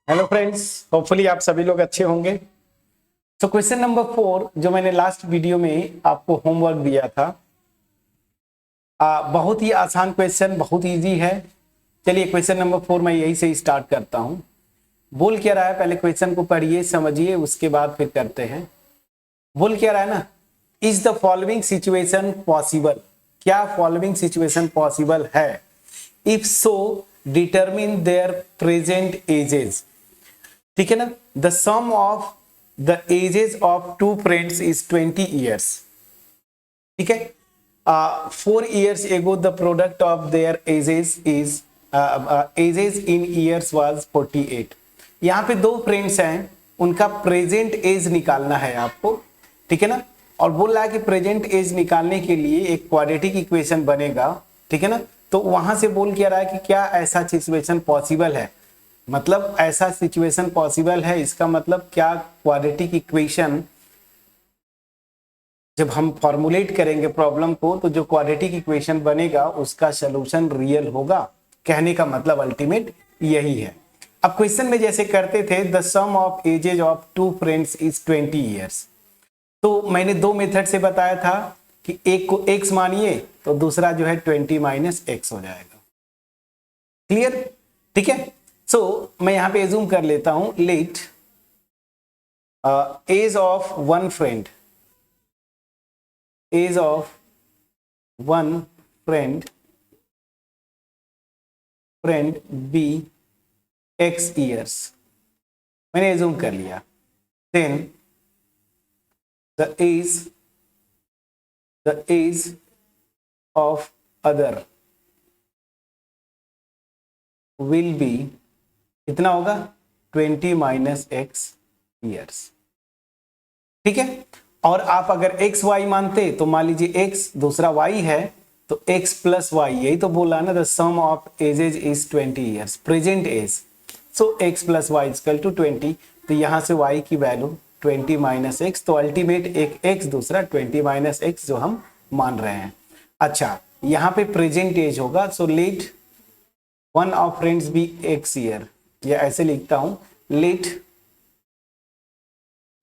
Hello friends, hopefully आप सभी लोग अच्छे होंगे। तो क्वेश्चन नंबर 4 जो मैंने लास्ट वीडियो में आपको होमवर्क दिया था, बहुत ही आसान क्वेश्चन, बहुत इजी है। चलिए क्वेश्चन नंबर 4 मैं यही से स्टार्ट करता हूं। बोल क्या रहा है, पहले क्वेश्चन को पढ़िए समझिए, उसके बाद फिर करते हैं। बोल क्या रहा है ना, is the following situation possible? क्या फॉलोइंग सिचुएशन पॉसिबल है? If so determine their present ages. ठीक है ना। The sum of the ages of two friends is 20 years. ठीक है। 4 years ago the product of their ages is ages in years was 48। यहाँ पे दो friends हैं, उनका प्रेजेंट एज निकालना है आपको। ठीक है ना। और बोल रहा है कि प्रेजेंट एज निकालने के लिए एक क्वाड्रेटिक इक्वेशन बनेगा। ठीक है ना। तो वहां से बोल क्या रहा है कि क्या ऐसा सिचुएशन पॉसिबल है, मतलब ऐसा सिचुएशन पॉसिबल है, इसका मतलब क्या क्वाड्रेटिक इक्वेशन जब हम फॉर्मुलेट करेंगे प्रॉब्लम को तो जो क्वाड्रेटिक इक्वेशन बनेगा उसका सॉल्यूशन रियल होगा। कहने का मतलब अल्टीमेट यही है। अब क्वेश्चन में जैसे करते थे the sum of ages of two friends is 20 years, तो मैंने दो मेथड से बताया था कि एक को x मानिए तो दूसरा जो है 20 माइनस एक्स हो जाएगा। क्लियर? ठीक है। सो मैं यहां पे एज्यूम कर लेता हूं, let age of one friend, age of one friend be x years, मैंने एज्यूम कर लिया। Then the age of other will be, कितना होगा? 20 माइनस एक्स ईयर्स। ठीक है। और आप अगर x y मानते तो मान लीजिए x दूसरा y है तो x प्लस वाई, यही तो बोला ना, the sum of ages is 20 years, present age. So x plus y equal to 20, तो यहां से y की वैल्यू 20 माइनस एक्स, तो अल्टीमेट एक x दूसरा 20 माइनस एक्स जो हम मान रहे हैं। अच्छा, यहां पे प्रेजेंट एज होगा, so let one of friends be x year, या ऐसे लिखता हूं, लेट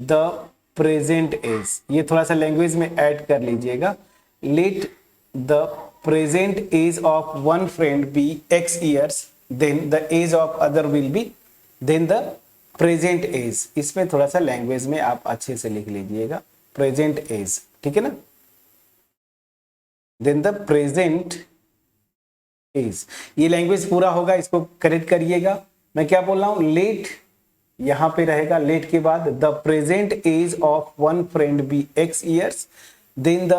द प्रेजेंट एज, ये थोड़ा सा लैंग्वेज में ऐड कर लीजिएगा। Let the present age of one friend be x years, then the age of other will be, then the present age. इसमें थोड़ा सा लैंग्वेज में आप अच्छे से लिख लीजिएगा, प्रेजेंट एज। ठीक है ना। देन द प्रेजेंट एज, ये लैंग्वेज पूरा होगा, इसको करेक्ट करिएगा। मैं क्या बोल रहा हूं, लेट, यहां पे रहेगा लेट के बाद the present age of one friend be x years, then the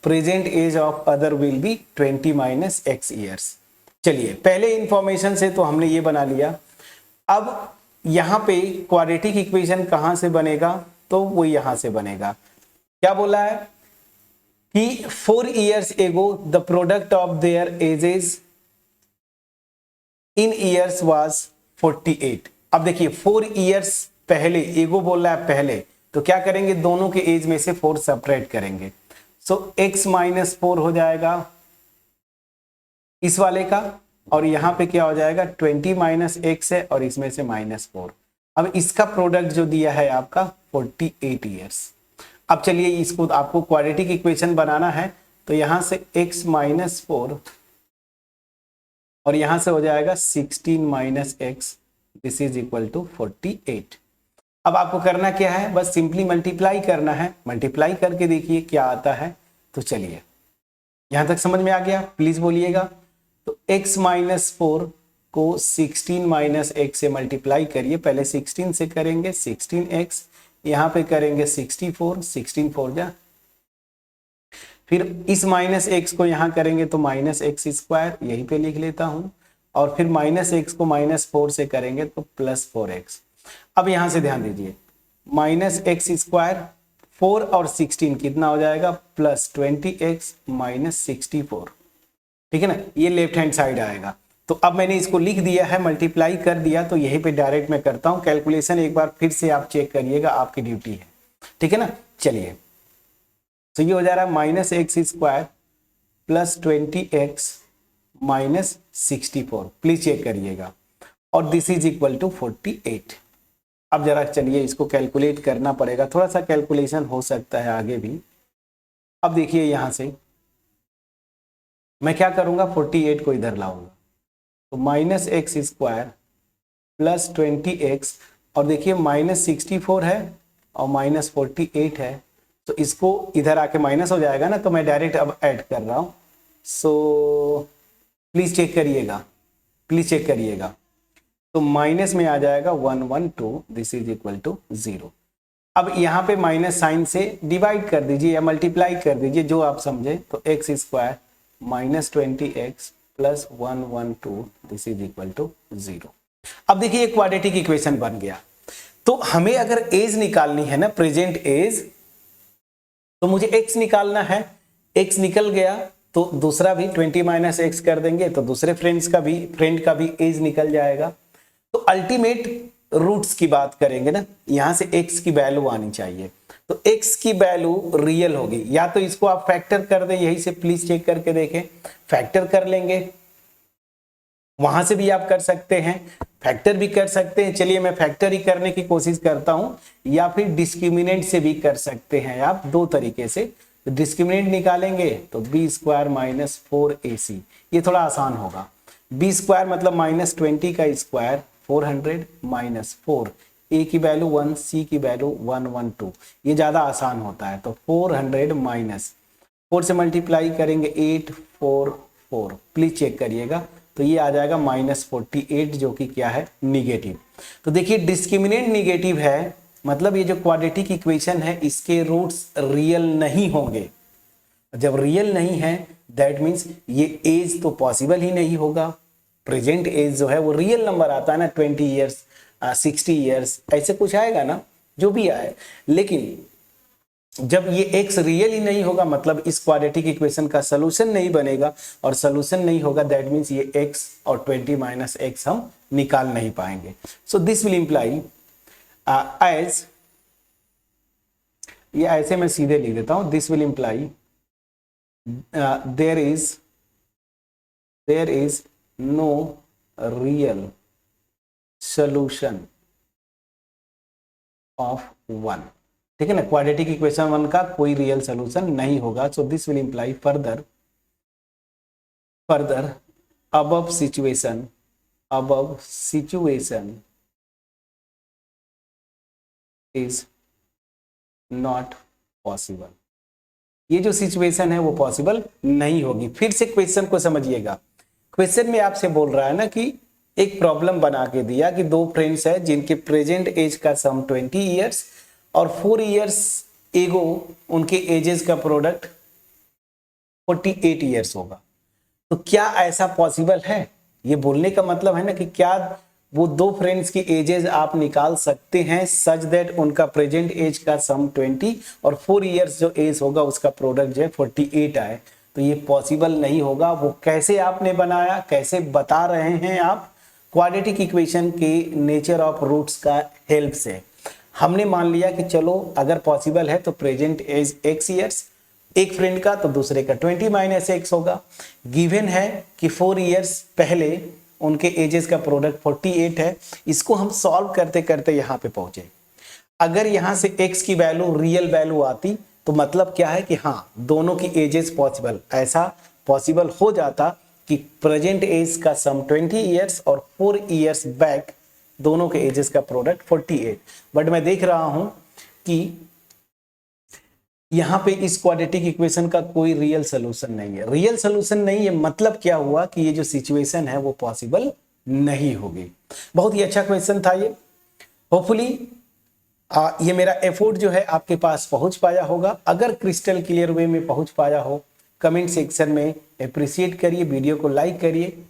present age of other will be 20 minus x years. चलिए, पहले इंफॉर्मेशन से तो हमने ये बना लिया। अब यहां पे क्वाड्रेटिक इक्वेशन कहां से बनेगा, तो वो यहां से बनेगा। क्या बोला है कि 4 years ago the product of their ages in years was 48। अब देखिए 4 years पहले, एगो बोल रहा है पहले, तो क्या करेंगे, दोनों के एज में से 4 सेपरेट करेंगे। सो x माइनस 4 हो जाएगा इस वाले का, और यहां पे क्या हो जाएगा, 20 माइनस एक्स है और इसमें से माइनस 4। अब इसका प्रोडक्ट जो दिया है आपका 48 ईयर्स। अब चलिए इसको आपको क्वाड्रेटिक इक्वेशन बनाना है, तो यहां से x माइनस 4 और यहां से हो जाएगा 16 minus x, this is equal to 48। अब आपको करना क्या है, बस सिंपली मल्टीप्लाई करना है। मल्टीप्लाई करके देखिए क्या आता है। तो चलिए, यहां तक समझ में आ गया? प्लीज बोलिएगा। तो x माइनस 4 को 16 माइनस एक्स से मल्टीप्लाई करिए। पहले 16 से करेंगे 16x, यहां पे करेंगे 64, 16 4 जा, फिर इस माइनस एक्स को यहां करेंगे तो माइनस एक्स स्क्वायर, यहीं पे लिख लेता हूं, और फिर माइनस एक्स को माइनस 4 से करेंगे तो प्लस 4x। अब यहां से ध्यान दीजिए, माइनस एक्स स्क्वायर 4 और 16 कितना हो जाएगा, प्लस 20x माइनस 64। ठीक है ना, ये लेफ्ट हैंड साइड आएगा। तो अब मैंने इसको लिख दिया है, मल्टीप्लाई कर दिया, तो यहीं पे डायरेक्ट मैं करता हूं। कैलकुलेशन एक बार फिर से आप चेक करिएगा, आपकी ड्यूटी है। ठीक है ना। चलिए, तो ये हो जा रहा है minus x square plus 20x minus 64। Please check करिएगा। और दिस इज इक्वल टू 48। अब जरा चलिए इसको कैलकुलेट करना पड़ेगा, थोड़ा सा कैलकुलेशन हो सकता है आगे भी। अब देखिए यहां से मैं क्या करूंगा, 48 को इधर लाऊंगा तो minus x square plus 20x, और देखिए माइनस 64 है और माइनस 48 है, तो इसको इधर आके माइनस हो जाएगा ना, तो मैं डायरेक्ट अब ऐड कर रहा हूं। सो प्लीज चेक करिएगा, प्लीज चेक करिएगा। तो माइनस में आ जाएगा 112, दिस इज इक्वल टू 0। अब यहाँ पे माइनस साइन से डिवाइड कर दीजिए या मल्टीप्लाई कर दीजिए, जो आप समझे। तो x square minus 20x plus 112, this is equal to 0। अब देखिए एक क्वाड्रेटिक इक्वेशन बन गया। तो हमें अगर एज निकालनी है ना, प्रेजेंट एज, तो मुझे एक्स निकालना है। एक्स निकल गया तो दूसरा भी 20 माइनस एक्स कर देंगे तो दूसरे फ्रेंड का भी एज निकल जाएगा। तो अल्टीमेट रूट्स की बात करेंगे ना, यहां से x की वैल्यू आनी चाहिए। तो x की वैल्यू रियल होगी, या तो इसको आप फैक्टर कर दें, यही से प्लीज चेक करके देखें, फैक्टर कर लेंगे, वहां से भी आप कर सकते हैं, फैक्टर भी कर सकते हैं। चलिए मैं फैक्टर ही करने की कोशिश करता हूं, या फिर डिस्क्रिमिनेंट से भी कर सकते हैं आप, दो तरीके से। तो डिस्क्रिमिनेंट निकालेंगे तो बी स्क्वायर माइनस 4ac, ये थोड़ा आसान होगा। बी स्क्वायर मतलब माइनस 20 का स्क्वायर 400 माइनस 4, ए की वैल्यू 1, सी की वैल्यू 112, ये ज्यादा आसान होता है। तो 400 माइनस 4 से मल्टीप्लाई करेंगे 844, प्लीज चेक करिएगा, तो ये आ जाएगा माइनस 48, जो कि क्या है, निगेटिव। तो देखिए डिस्क्रिमिनेंट निगेटिव है, मतलब ये जो क्वाड्रेटिक इक्वेशन है इसके रूट्स रियल नहीं होंगे। जब रियल नहीं है दैट मीन्स ये एज तो पॉसिबल ही नहीं होगा। प्रेजेंट एज जो है वो रियल नंबर आता है ना, 20 ईयर्स 60 ईयर्स ऐसे कुछ आएगा ना, जो भी आए। लेकिन जब ये x रियल ही नहीं होगा, मतलब इस क्वाड्रेटिक इक्वेशन का सोल्यूशन नहीं बनेगा, और सोल्यूशन नहीं होगा दैट मीन्स ये x और 20 माइनस एक्स हम निकाल नहीं पाएंगे। So this will imply age, ये ऐसे मैं सीधे लिख देता हूं, this will imply there is no real solution of 1। ठीक है ना, क्वाड्रेटिक इक्वेशन 1 का कोई रियल सोल्यूशन नहीं होगा। सो this will imply further above situation is not possible। ये जो सिचुएशन है वो पॉसिबल नहीं होगी। फिर से क्वेश्चन को समझिएगा। क्वेश्चन में आपसे बोल रहा है ना कि एक प्रॉब्लम बना के दिया कि दो फ्रेंड्स है जिनके प्रेजेंट एज का सम 20 इयर्स और 4 इयर्स एगो उनके एजेस का प्रोडक्ट 48 इयर्स होगा। तो क्या ऐसा पॉसिबल है? ये बोलने का मतलब है ना कि क्या वो दो फ्रेंड्स की एजेस आप निकाल सकते हैं सच दैट उनका प्रेजेंट एज का सम 20 और 4 इयर्स जो एज होगा उसका प्रोडक्ट जो है 48 आए। तो ये पॉसिबल नहीं होगा। वो कैसे आपने बनाया, कैसे बता रहे हैं आप? क्वाड्रेटिक इक्वेशन के नेचर ऑफ रूट्स का हेल्प से हमने मान लिया कि चलो अगर पॉसिबल है तो प्रेजेंट एज x इयर्स एक फ्रेंड का, तो दूसरे का 20 माइनस एक्स होगा। गिवन है कि 4 इयर्स पहले उनके एजेस का प्रोडक्ट 48 है। इसको हम सॉल्व करते करते यहाँ पे पहुंचे। अगर यहाँ से x की वैल्यू रियल वैल्यू आती तो मतलब क्या है कि हाँ दोनों की एजेस पॉसिबल, ऐसा पॉसिबल हो जाता कि प्रेजेंट एज का सम 20 इयर्स और 4 इयर्स बैक दोनों के एजेस का प्रोडक्ट 48। बट मैं देख रहा हूं कि यहाँ पे इस क्वाड्रेटिक इक्वेशन का कोई रियल सोल्यूशन नहीं है। रियल सोल्यूशन नहीं है मतलब क्या हुआ कि ये जो सिचुएशन है वो पॉसिबल नहीं होगी। बहुत ही अच्छा क्वेश्चन था ये। होपफुली ये मेरा एफर्ट जो है आपके पास पहुंच पाया होगा। अगर क्रिस्टल क्लियर वे में पहुंच पाया हो कमेंट सेक्शन में अप्रिशिएट करिए, वीडियो को लाइक करिए,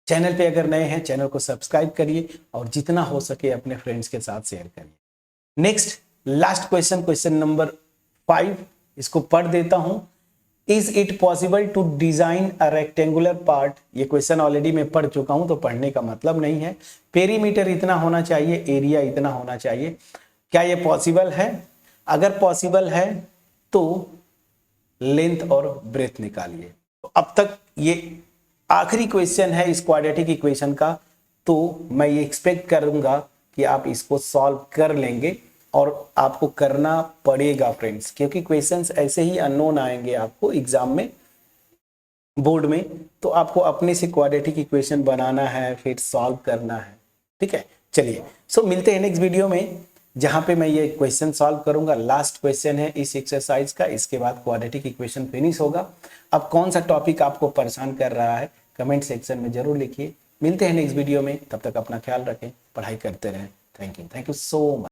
चैनल पे अगर नए हैं चैनल को सब्सक्राइब करिए और जितना हो सके अपने फ्रेंड्स के साथ शेयर करिए। Next last question, question number 5, इसको पढ़ देता हूं। Is it possible to design a rectangular part? ये क्वेश्चन ऑलरेडी मैं पढ़ चुका हूं तो पढ़ने का मतलब नहीं है। पेरीमीटर इतना होना चाहिए, एरिया इतना होना चाहिए। क्या ये पॉसिबल है? अगर पॉसिबल है तो लेंथ और ब्रेथ निकालिए। तो अब तक ये आखिरी क्वेश्चन है इस क्वाड्रेटिक इक्वेशन का तो मैं ये एक्सपेक्ट करूंगा कि आप इसको सॉल्व कर लेंगे और आपको करना पड़ेगा फ्रेंड्स, क्योंकि क्वेश्चंस ऐसे ही अननोन आएंगे आपको एग्जाम में, बोर्ड में, तो आपको अपने से क्वाड्रेटिक इक्वेशन बनाना है, फिर सॉल्व करना है। ठीक है, चलिए सो मिलते हैं नेक्स्ट वीडियो में, जहां पे मैं ये क्वेश्चन सॉल्व करूंगा। लास्ट क्वेश्चन है इस एक्सरसाइज का, इसके बाद क्वाड्रेटिक इक्वेशन फिनिश होगा। अब कौन सा टॉपिक आपको परेशान कर रहा है कमेंट सेक्शन में जरूर लिखिए। मिलते हैं नेक्स्ट वीडियो में, तब तक अपना ख्याल रखें, पढ़ाई करते रहें। Thank you so much.